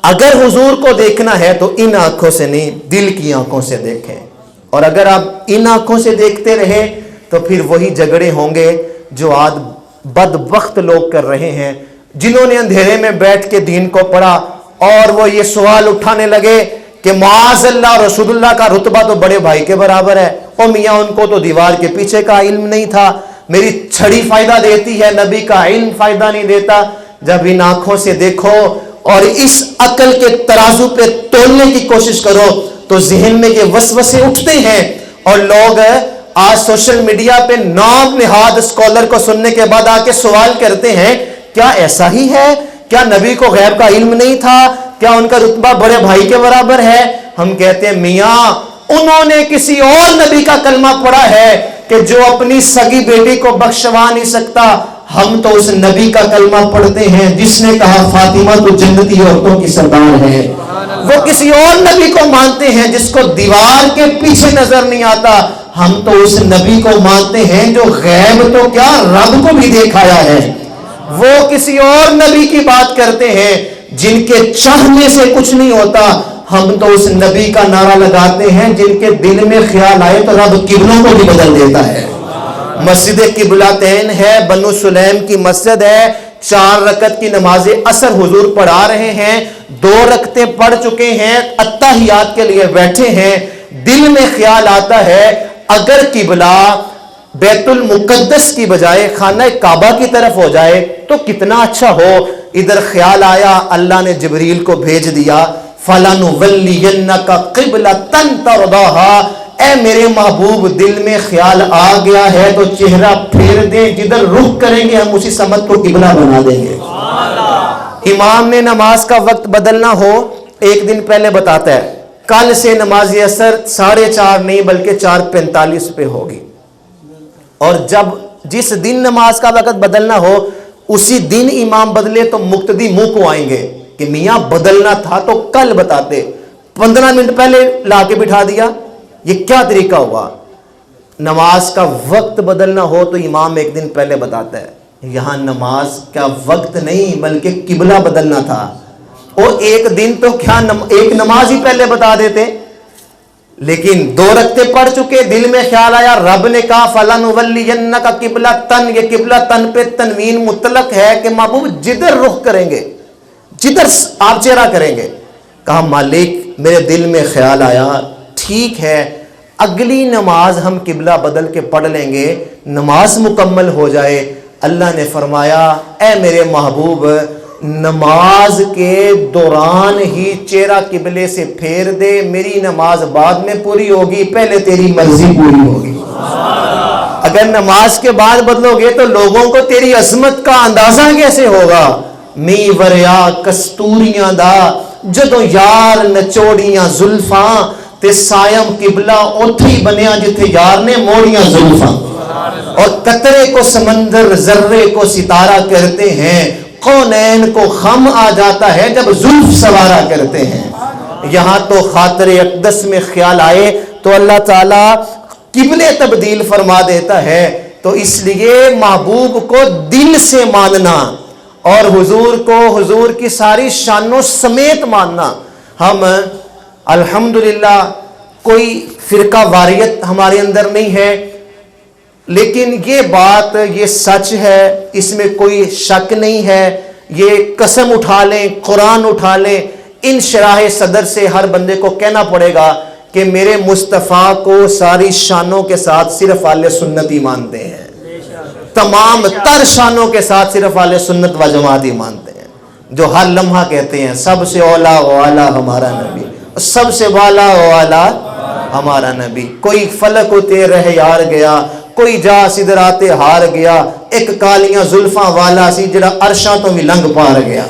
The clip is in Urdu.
اگر حضور کو دیکھنا ہے تو ان آنکھوں سے نہیں، دل کی آنکھوں سے دیکھیں. اور اگر آپ ان آنکھوں سے دیکھتے رہے تو پھر وہی جھگڑے ہوں گے جو آج بدبخت لوگ کر رہے ہیں، جنہوں نے اندھیرے میں بیٹھ کے دین کو پڑھا اور وہ یہ سوال اٹھانے لگے کہ معاذ اللہ اور رسول اللہ کا رتبہ تو بڑے بھائی کے برابر ہے. او میاں ان کو تو دیوار کے پیچھے کا علم نہیں تھا، میری چھڑی فائدہ دیتی ہے، نبی کا علم فائدہ نہیں دیتا. جب ان آنکھوں سے دیکھو اور اس عقل کے ترازو پہ تولنے کی کوشش کرو تو ذہن میں یہ وسوسے اٹھتے ہیں. اور لوگ آج سوشل میڈیا پہ نام نہاد اسکالر کو سننے کے بعد آ کے سوال کرتے ہیں کیا ایسا ہی ہے؟ کیا نبی کو غیب کا علم نہیں تھا؟ کیا ان کا رتبہ بڑے بھائی کے برابر ہے؟ ہم کہتے ہیں میاں انہوں نے کسی اور نبی کا کلمہ پڑھا ہے کہ جو اپنی سگی بیٹی کو بخشوا نہیں سکتا. ہم تو اس نبی کا کلمہ پڑھتے ہیں جس نے کہا فاطمہ تو جنتی عورتوں کی سردار ہے. وہ کسی اور نبی کو مانتے ہیں جس کو دیوار کے پیچھے نظر نہیں آتا. ہم تو اس نبی کو مانتے ہیں جو غیب تو کیا رب کو بھی دیکھایا ہے. وہ کسی اور نبی کی بات کرتے ہیں جن کے چاہنے سے کچھ نہیں ہوتا. ہم تو اس نبی کا نعرہ لگاتے ہیں جن کے دل میں خیال آئے تو رب قبلوں کو بھی بدل دیتا ہے. مسجد قبلتین ہے، بنو سلیم کی مسجد ہے. 4 رکعت کی نماز عصر حضور پڑھا رہے ہیں، 2 رکعتیں پڑھ چکے ہیں، اتحیات کے لیے بیٹھے ہیں. دل میں خیال آتا ہے اگر قبلہ بیت المقدس کی بجائے خانہ کعبہ کی طرف ہو جائے تو کتنا اچھا ہو. ادھر خیال آیا، اللہ نے جبریل کو بھیج دیا فَلَنُوَلِّيَنَّكَ قِبْلَةً تَرْضَاهَا. اے میرے محبوب دل میں خیال آ گیا ہے تو چہرہ پھیر دیں، جدھر رخ کریں گے ہم اسی سمت کو قبلہ بنا دیں گے. امام نے نماز کا وقت بدلنا ہو ایک دن پہلے بتاتا ہے کل سے نماز عصر 4:30 نہیں بلکہ 4:45 پہ ہوگی. اور جس دن نماز کا وقت بدلنا ہو اسی دن امام بدلے تو مقتدی منہ کو آئیں گے کہ میاں بدلنا تھا تو کل بتاتے، 15 منٹ پہلے لا کے بٹھا دیا، یہ کیا طریقہ ہوا؟ نماز کا وقت بدلنا ہو تو امام ایک دن پہلے بتاتا ہے. یہاں نماز کا وقت نہیں بلکہ قبلہ بدلنا تھا. اور ایک دن تو کیا ایک نماز ہی پہلے بتا دیتے. لیکن 2 رکعتیں پڑھ چکے، دل میں خیال آیا، رب نے کہا فَلَنُوَلِّيَنَّكَ قِبْلَةً. یہ قبلتن پہ تنوین مطلق ہے کہ محبوب جدھر رخ کریں گے، جدھر آپ چہرہ کریں گے. کہا مالک میرے دل میں خیال آیا ٹھیک ہے اگلی نماز ہم قبلہ بدل کے پڑھ لیں گے، نماز مکمل ہو جائے. اللہ نے فرمایا اے میرے محبوب نماز کے دوران ہی چہرہ قبلے سے پھیر دے، میری نماز بعد میں پوری ہوگی، پہلے تیری مرضی پوری ہوگی. اگر نماز کے بعد بدلو گے تو لوگوں کو تیری عظمت کا اندازہ کیسے ہوگا؟ می وریا کستوریاں دا جدوں یار نچوڑیاں زلفاں تے سائم قبلہ اوتھی بنیا جتھے یار نے موڑیاں زلفاں. اور قطرے کو سمندر ذرے کو ستارہ کرتے ہیں، کونین کو خم آ جاتا ہے جب زلف سوارا کرتے ہیں. یہاں تو خاطر اقدس میں خیال آئے تو اللہ تعالیٰ قبلے تبدیل فرما دیتا ہے. تو اس لیے محبوب کو دل سے ماننا اور حضور کو حضور کی ساری شانوں سمیت ماننا. ہم الحمدللہ کوئی فرقہ واریت ہمارے اندر نہیں ہے، لیکن یہ بات یہ سچ ہے، اس میں کوئی شک نہیں ہے. یہ قسم اٹھا لیں، قرآن اٹھا لیں، ان شرح صدر سے ہر بندے کو کہنا پڑے گا کہ میرے مصطفیٰ کو ساری شانوں کے ساتھ صرف اہل سنت ہی مانتے ہیں، تمام تر شانوں کے ساتھ صرف اہل سنت و جماعت ہی مانتے ہیں. جو ہر لمحہ کہتے ہیں سب سے اولا و اعلیٰ ہمارا نبی، سب سے والا و اعلیٰ ہمارا نبی. کوئی فلک ہوتے رہ یار گیا، کوئی جا سدراتے ہار گیا، ایک کالیاں زلفاں والا سی جڑا عرشاں تو بھی لنگ پار گیا.